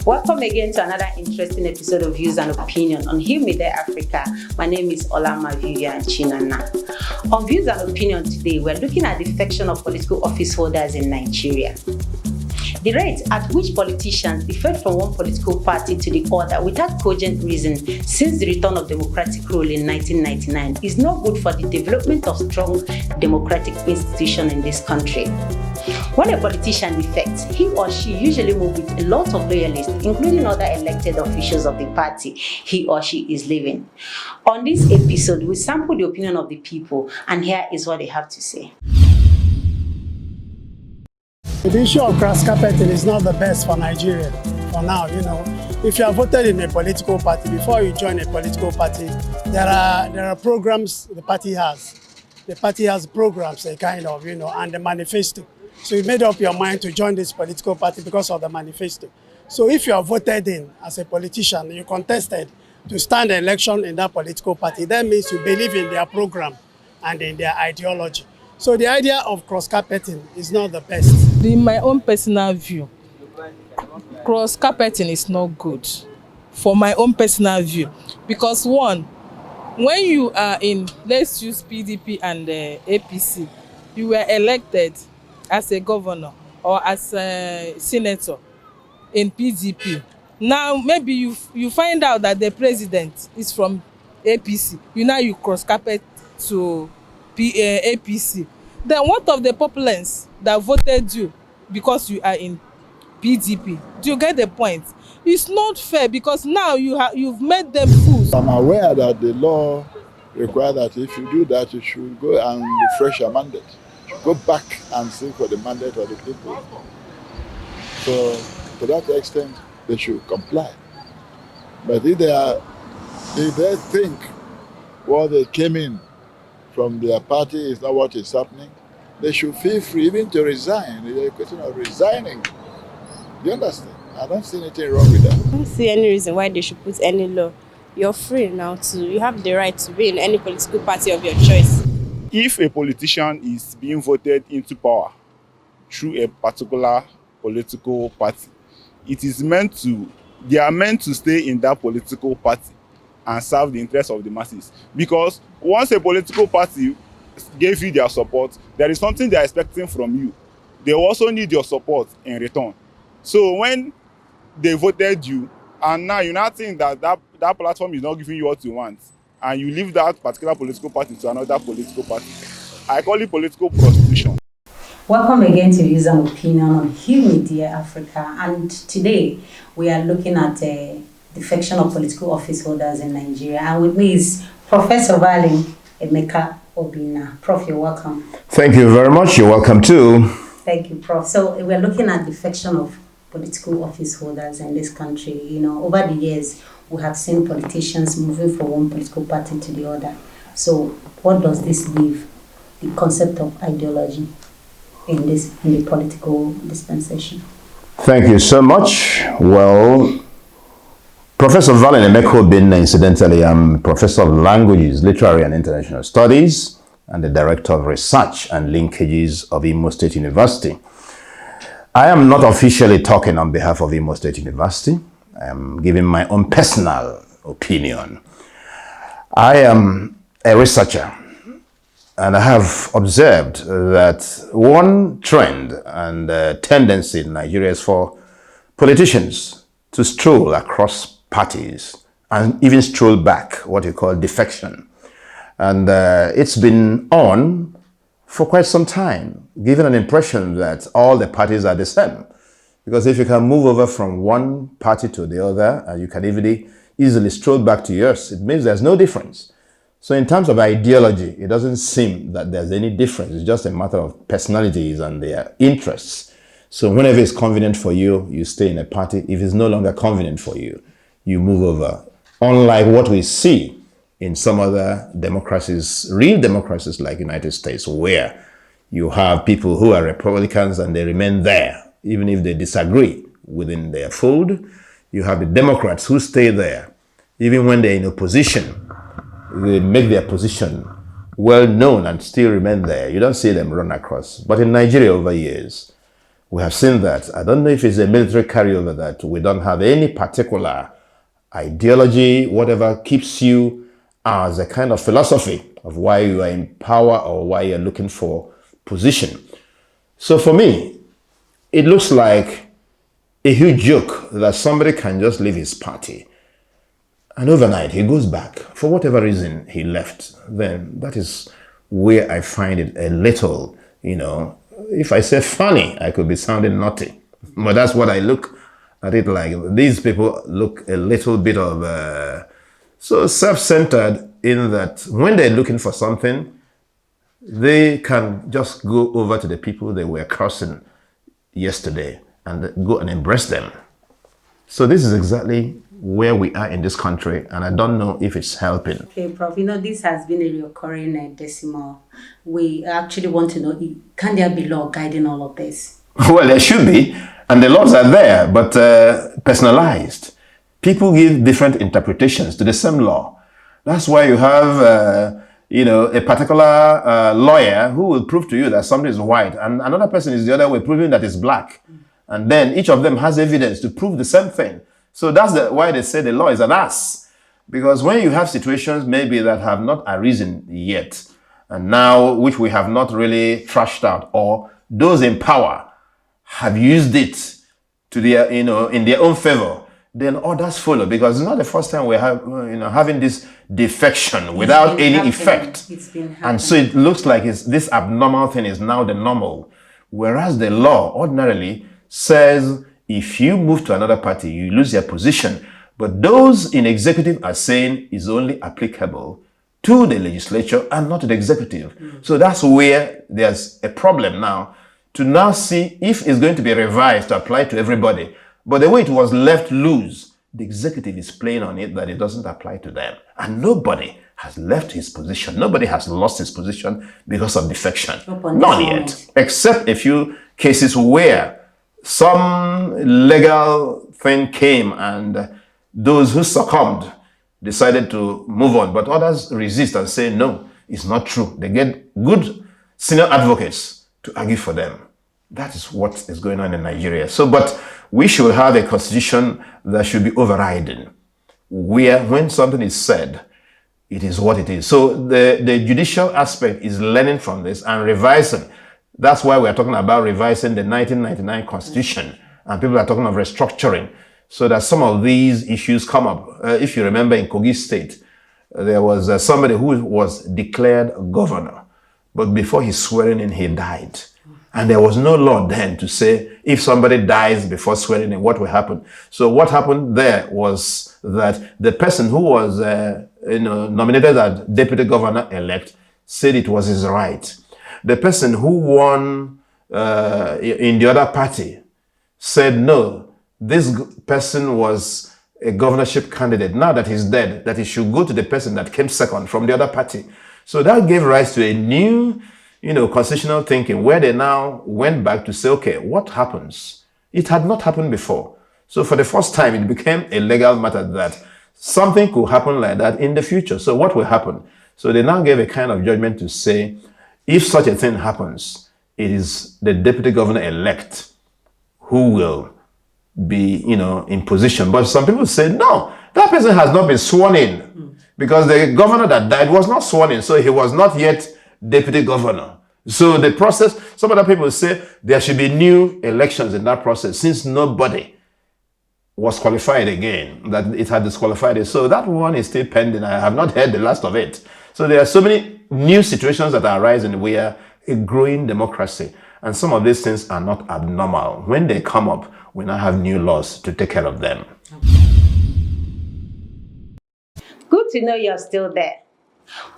Welcome again to another interesting episode of Views and Opinion on Heal Me There Africa. My name is Olama Vivian Chinana. On Views and Opinion today, we're looking at the defection of political office holders in Nigeria. The rate at which politicians defect from one political party to the other without cogent reason since the return of democratic rule in 1999 is not good for the development of strong democratic institutions in this country. When a politician defects, he or she usually moves with a lot of loyalists, including other elected officials of the party he or she is leaving. On this episode, we sample the opinion of the people, and here is what they have to say. The issue of cross carpeting is not the best for Nigeria for now. If you are voted in a political party, before you join a political party, there are programs the party has. The party has programs, and the manifesto. So you made up your mind to join this political party because of the manifesto. So if you are voted in as a politician, you contested to stand an election in that political party, that means you believe in their program and in their ideology. So the idea of cross-carpeting is not the best. In my own personal view, cross-carpeting is not good. For my own personal view. Because one, when you are in, let's use PDP and APC, you were elected as a governor or as a senator in PDP. Now, maybe you find out that the president is from APC. You cross-carpet to APC. Then what of the populace that voted you because you are in PDP? Do you get the point? It's not fair because now you've made them fools. I'm aware that the law requires that if you do that, you should go and refresh your mandate. You should go back and seek for the mandate of the people. So to that extent, they should comply. But if they think what they came in from their party is not what is happening, they should feel free even to resign. It's a question of resigning. Do you understand? I don't see anything wrong with that. I don't see any reason why they should put any law. You're free now you have the right to be in any political party of your choice. If a politician is being voted into power through a particular political party, they are meant to stay in that political party and serve the interests of the masses. Because once a political party gave you their support, there is something they are expecting from you. They also need your support in return. So when they voted you, and now you're not saying that platform is not giving you what you want, and you leave that particular political party to another political party, I call it political prostitution. Welcome again to Views and Opinion on Heal Me There Africa. And today we are looking at defection of political office holders in Nigeria. And with me is Professor Valin Emeka Obina. Prof, you're welcome. Thank you very much. You're welcome too. Thank you, Prof. So we're looking at defection of political office holders in this country. Over the years, we have seen politicians moving from one political party to the other. So what does this leave the concept of ideology in the political dispensation? Thank you so much. Well, Professor Valin Emeka Obina, incidentally, I'm Professor of Languages, Literary and International Studies, and the Director of Research and Linkages of Imo State University. I am not officially talking on behalf of Imo State University. I am giving my own personal opinion. I am a researcher, and I have observed that one trend and tendency in Nigeria is for politicians to stroll across parties and even stroll back, what you call defection. And it's been on for quite some time, giving an impression that all the parties are the same. Because if you can move over from one party to the other, and you can easily stroll back to yours, it means there's no difference. So in terms of ideology, it doesn't seem that there's any difference. It's just a matter of personalities and their interests. So whenever it's convenient for you, you stay in a party. If it's no longer convenient for you, you move over. Unlike what we see in some other democracies, real democracies like United States, where you have people who are Republicans and they remain there, even if they disagree within their fold. You have the Democrats who stay there, even when they're in opposition. They make their position well known and still remain there. You don't see them run across. But in Nigeria over years, We have seen that. I don't know if it's a military carryover that we don't have any particular ideology, whatever keeps you as a kind of philosophy of why you are in power or why you're looking for position. So for me, it looks like a huge joke that somebody can just leave his party and overnight he goes back for whatever reason he left. Then that is where I find it a little, if I say funny, I could be sounding naughty, but that's what I look at it like. These people look a little bit of so self-centered in that when they're looking for something, they can just go over to the people they were crossing yesterday and go and embrace them. So this is exactly where we are in this country, and I don't know if it's helping. Okay, Prof, this has been a recurring decimal. We actually want to know, can there be law guiding all of this? Well, there should be, and the laws are there, but personalized. People give different interpretations to the same law. That's why you have, a particular lawyer who will prove to you that something is white, and another person is the other way, proving that it's black. And then each of them has evidence to prove the same thing. So that's why they say the law is an ass. Because when you have situations maybe that have not arisen yet, and now which we have not really trashed out, or those in power have used it to their, in their own favor, then others follow. Because it's not the first time we have, having this defection without any effect. And so it looks like this abnormal thing is now the normal. Whereas the law ordinarily says if you move to another party, you lose your position. But those in executive are saying is only applicable to the legislature and not to the executive. So that's where there's a problem now, to now see if it's going to be revised to apply to everybody. But the way it was left loose, the executive is playing on it that it doesn't apply to them. And nobody has left his position. Nobody has lost his position because of defection. Not yet, except a few cases where some legal thing came and those who succumbed decided to move on, but others resist and say, no, it's not true. They get good senior advocates to argue for them. That is what is going on in Nigeria. So, but we should have a constitution that should be overriding, where when something is said, it is what it is. So the judicial aspect is learning from this and revising. That's why we're talking about revising the 1999 Constitution, and people are talking of restructuring, so that some of these issues come up. If you remember, in Kogi State, there was somebody who was declared governor, but before his swearing in, he died. And there was no law then to say if somebody dies before swearing in, what will happen. So what happened there was that the person who was nominated as deputy governor-elect said it was his right. The person who won in the other party said, no, this person was a governorship candidate. Now that he's dead, that he should go to the person that came second from the other party. So that gave rise to a new, constitutional thinking, where they now went back to say, okay, what happens? It had not happened before. So for the first time, it became a legal matter that something could happen like that in the future. So what will happen? So they now gave a kind of judgment to say, if such a thing happens, it is the deputy governor-elect who will be, in position. But some people say, no, that person has not been sworn in because the governor that died was not sworn in. So he was not yet deputy governor. So the process, some other people say there should be new elections in that process since nobody was qualified again, that it had disqualified it. So that one is still pending. I have not heard the last of it. So there are so many new situations that are arising. We are a growing democracy, and some of these things are not abnormal. When they come up, we now have new laws to take care of them. Good to know you're still there.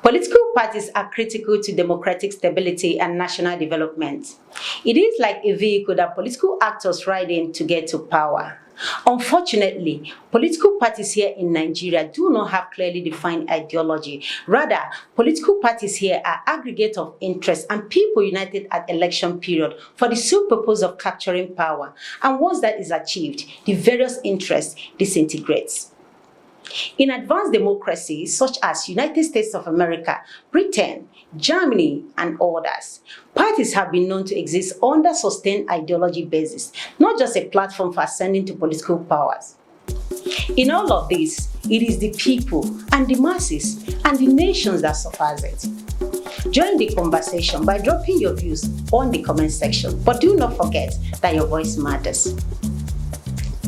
Political parties are critical to democratic stability and national development. It is like a vehicle that political actors ride in to get to power. Unfortunately, political parties here in Nigeria do not have clearly defined ideology. Rather, political parties here are aggregate of interests and people united at election period for the sole purpose of capturing power. And once that is achieved, the various interests disintegrates. In advanced democracies such as United States of America, Britain, Germany, and others, parties have been known to exist under sustained ideology basis, not just a platform for ascending to political powers. In all of this, it is the people and the masses and the nations that suffers it. Join the conversation by dropping your views on the comment section, but do not forget that your voice matters.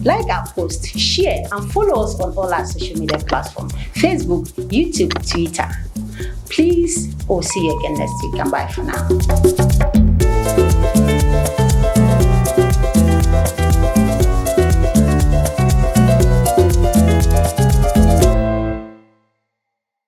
Like our post, share, and follow us on all our social media platforms, Facebook, YouTube, Twitter. Please, see you again next week, and bye for now.